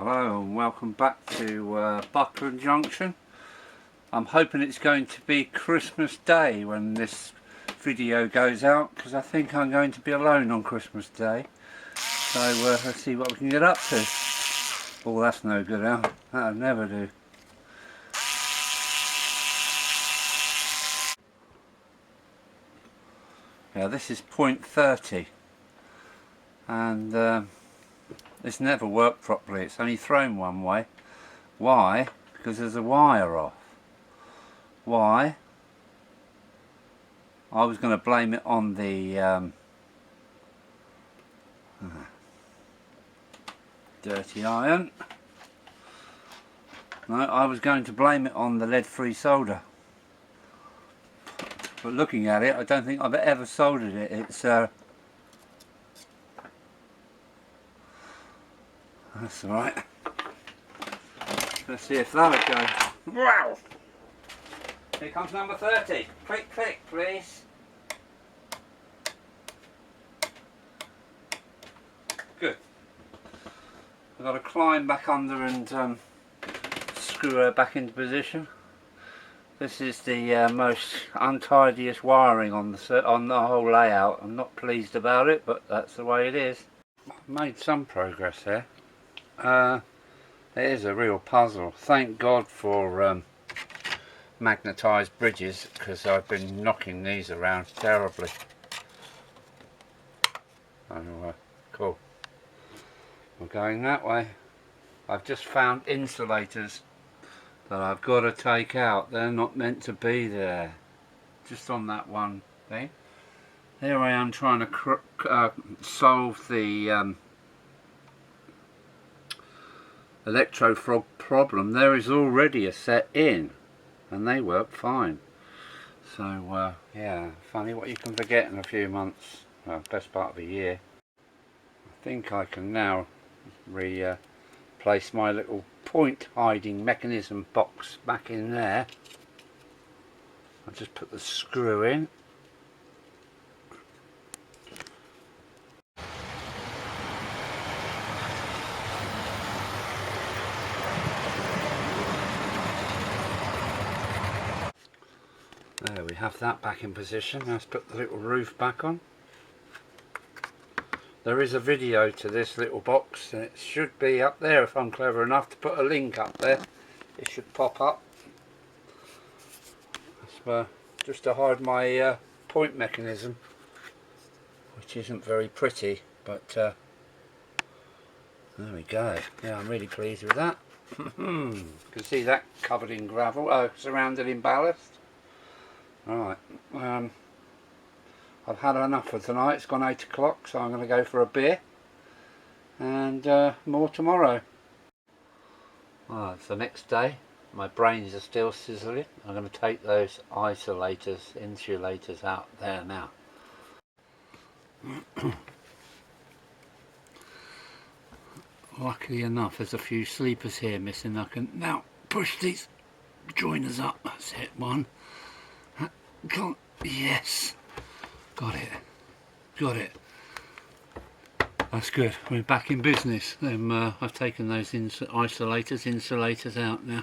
Hello and welcome back to Buckland Junction. I'm hoping it's going to be Christmas Day when this video goes out, because I think I'm going to be alone on Christmas Day. So let's see what we can get up to. Oh, that's no good, Al. That'll never do. Yeah, this is point 30 and it's never worked properly. It's only thrown one way. Why? Because there's a wire off. Why? I was going to blame it on the dirty iron. No, I was going to blame it on the lead-free solder. But looking at it, I don't think I've ever soldered it. It's that's alright. Let's see if that'll go. Wow! Here comes number 30. Click, click, please. Good. I've got to climb back under and screw her back into position. This is the most untidiest wiring on the whole layout. I'm not pleased about it, but that's the way it is. I've made some progress here. It is a real puzzle. Thank God for magnetised bridges, because I've been knocking these around terribly. Oh, cool. We're going that way. I've just found insulators that I've got to take out. They're not meant to be there. Just on that one thing. Here I am trying to solve the electrofrog problem. There is already a set in and they work fine. So yeah, funny what you can forget in a few months, well, best part of a year. I think I can now replace my little point hiding mechanism box back in there. I'll just put the screw in. There we have that back in position. Let's put the little roof back on. There is a video to this little box and it should be up there if I'm clever enough to put a link up there. It should pop up. That's just to hide my point mechanism, which isn't very pretty, but there we go. Yeah, I'm really pleased with that. You can see that covered in gravel, surrounded in ballast. Right, I've had enough for tonight. It's gone 8 o'clock, so I'm going to go for a beer and more tomorrow. Well, it's the next day. My brains are still sizzling. I'm going to take those insulators out there now. Luckily enough, there's a few sleepers here missing. I can now push these joiners up. That's it, one. Yes, got it. That's good. We're back in business. I've taken those insulators out now.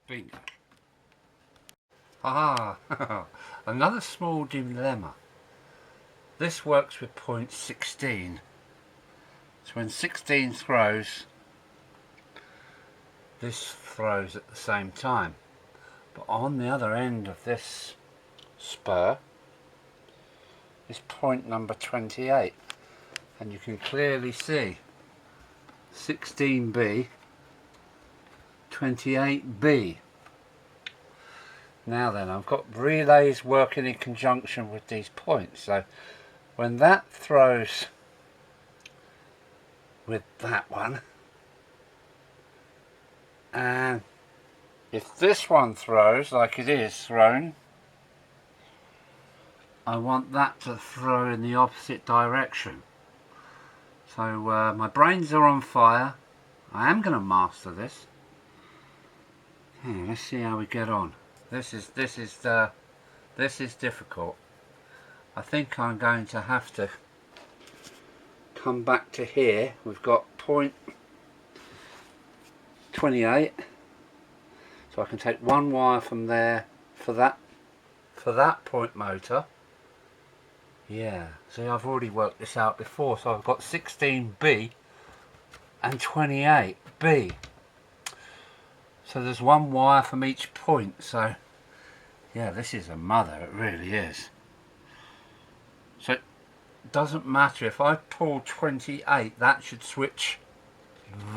Bingo. Another small dilemma. This works with point 16. So when 16 throws, this throws at the same time. But on the other end of this spur is point number 28. And you can clearly see 16B, 28B. Now then, I've got relays working in conjunction with these points, so when that throws with that one, and if this one throws like it is thrown, I want that to throw in the opposite direction. So my brains are on fire. I am going to master this. Let's see how we get on. This is difficult. I think I'm going to have to come back to here. We've got point 28, so I can take one wire from there for that point motor. Yeah, see, I've already worked this out before, so I've got 16B and 28B. So there's one wire from each point, so yeah, this is a mother, it really is. So it doesn't matter, if I pull 28, that should switch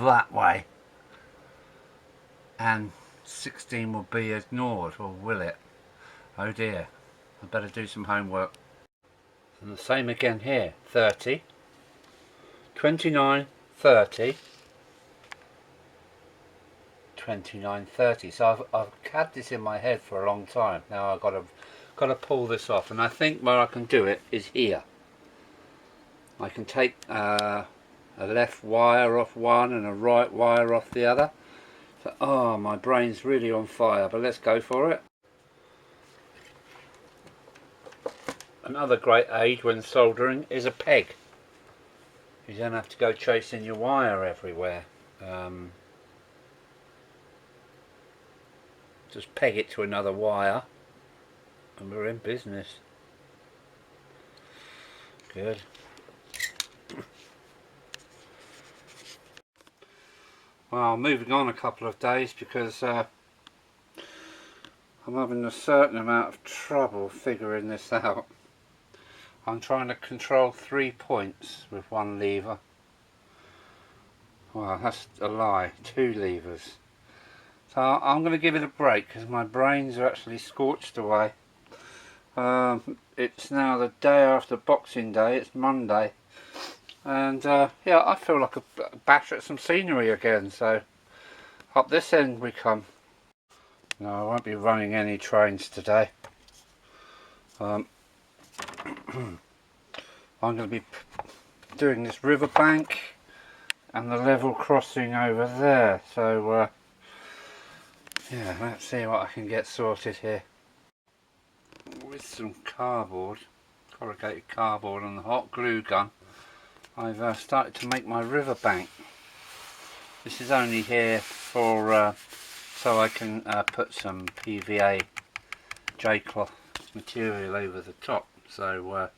that way. And 16 will be ignored, or will it? Oh dear, I better do some homework. And the same again here, 30, 29, 30, 29, 30. So I've had this in my head for a long time. Now I've got to pull this off, and I think where I can do it is here. I can take a left wire off one and a right wire off the other. So, oh, my brain's really on fire, but let's go for it. Another great aid when soldering is a peg. You don't have to go chasing your wire everywhere. Just peg it to another wire and we're in business. Good. Well, moving on a couple of days because I'm having a certain amount of trouble figuring this out. I'm trying to control 3 points with one lever. Well, that's a lie, 2 levers. So I'm going to give it a break because my brains are actually scorched away. It's now the day after Boxing Day, it's Monday. And yeah, I feel like a bash at some scenery again, so up this end we come. No, I won't be running any trains today. I'm going to be doing this riverbank and the level crossing over there, so yeah, let's see what I can get sorted here. With some cardboard, corrugated cardboard and the hot glue gun, I've started to make my riverbank. This is only here for so I can put some PVA J-cloth material over the top. So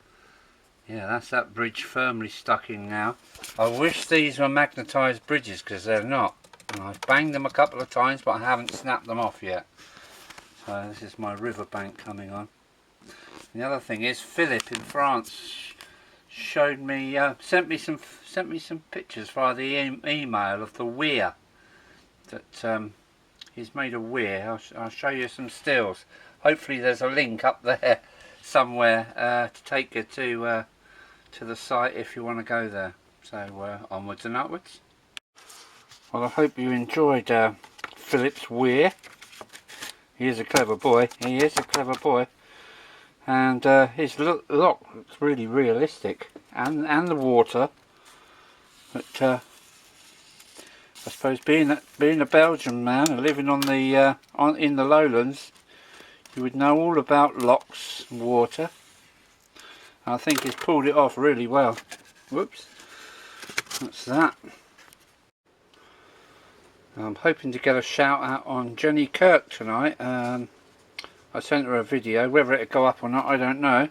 yeah, that's that bridge firmly stuck in now. I wish these were magnetised bridges because they're not. And I've banged them a couple of times but I haven't snapped them off yet. So this is my riverbank coming on. And the other thing is Philip in France showed me, sent me some pictures via the email of the weir that he's made a weir. I'll show you some stills. Hopefully there's a link up there somewhere to take you to the site if you want to go there. So onwards and upwards. Well, I hope you enjoyed Philip's weir. He is a clever boy. He is a clever boy. And his lock looks really realistic, and the water. But I suppose being a Belgian man and living on the in the lowlands, you would know all about locks and water. And I think he's pulled it off really well. Whoops, that's that. I'm hoping to get a shout out on Jenny Kirk tonight. I sent her a video, whether it'll go up or not I don't know.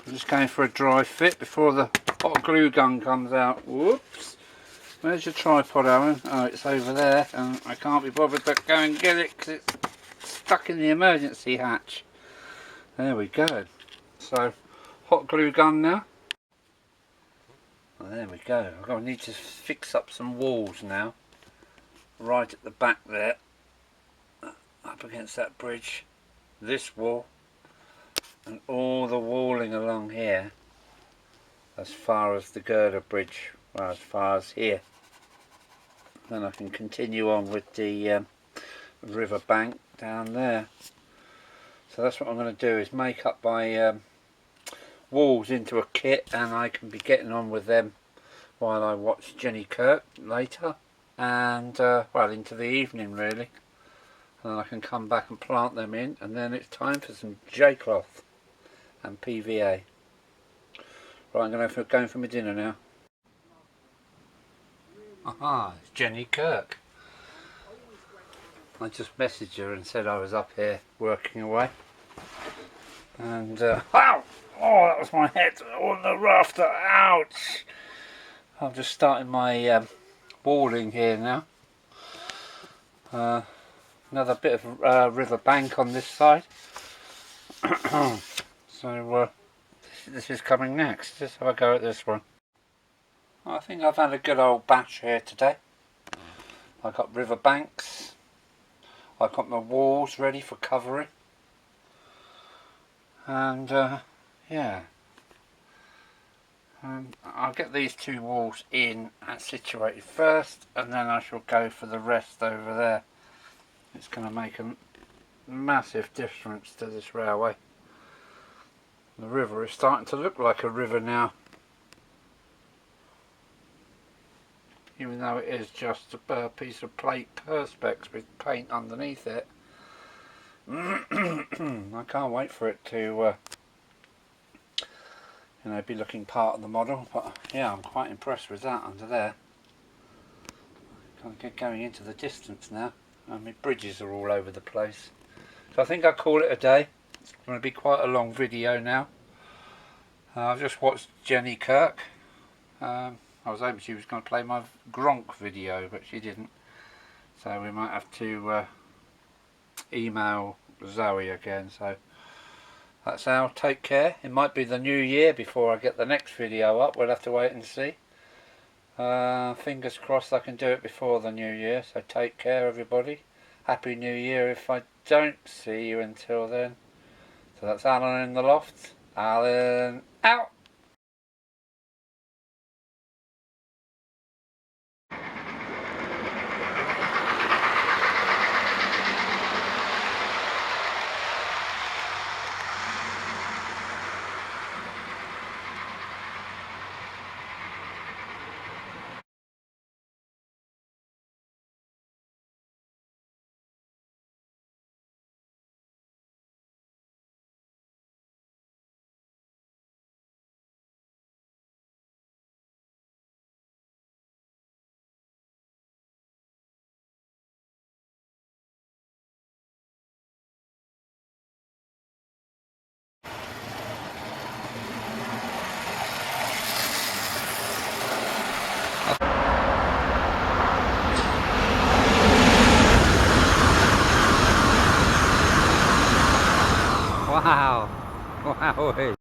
I'm just going for a dry fit before the hot glue gun comes out. Whoops! Where's your tripod, Alan? Oh, it's over there and I can't be bothered to go and get it because it's stuck in the emergency hatch. There we go. So, hot glue gun now. Well, there we go. I need to fix up some walls now. Right at the back there. Up against that bridge. This wall and all the walling along here as far as the girder bridge, well, as far as here. Then I can continue on with the riverbank down there. So that's what I'm going to do, is make up my walls into a kit, and I can be getting on with them while I watch Jenny Kirk later, and well, into the evening really, and then I can come back and plant them in, and then it's time for some J-cloth and PVA. Right, I'm going for my dinner now. Aha, it's Jenny Kirk. I just messaged her and said I was up here working away, and ow! Oh, that was my head on the rafter. Ouch! I'm just starting my walling here now. Another bit of riverbank on this side. So this is coming next. Let's have a go at this one. I think I've had a good old batch here today. I've got riverbanks. I've got my walls ready for covering. And yeah. I'll get these two walls in and situated first, and then I shall go for the rest over there. It's going to make a massive difference to this railway. The river is starting to look like a river now, even though it is just a piece of plate perspex with paint underneath it. I can't wait for it to you know, be looking part of the model, but yeah, I'm quite impressed with that under there. Can't get going into the distance now. I mean, bridges are all over the place. So I think I'll call it a day. It's going to be quite a long video now. I've just watched Jenny Kirk. I was hoping she was going to play my Gronk video, but she didn't. So we might have to email Zoe again. So that's how. Take care. It might be the new year before I get the next video up. We'll have to wait and see. Fingers crossed I can do it before the new year. So take care, everybody. Happy New Year if I don't see you until then. So that's Alan in the loft. Alan out. Wow. Wow.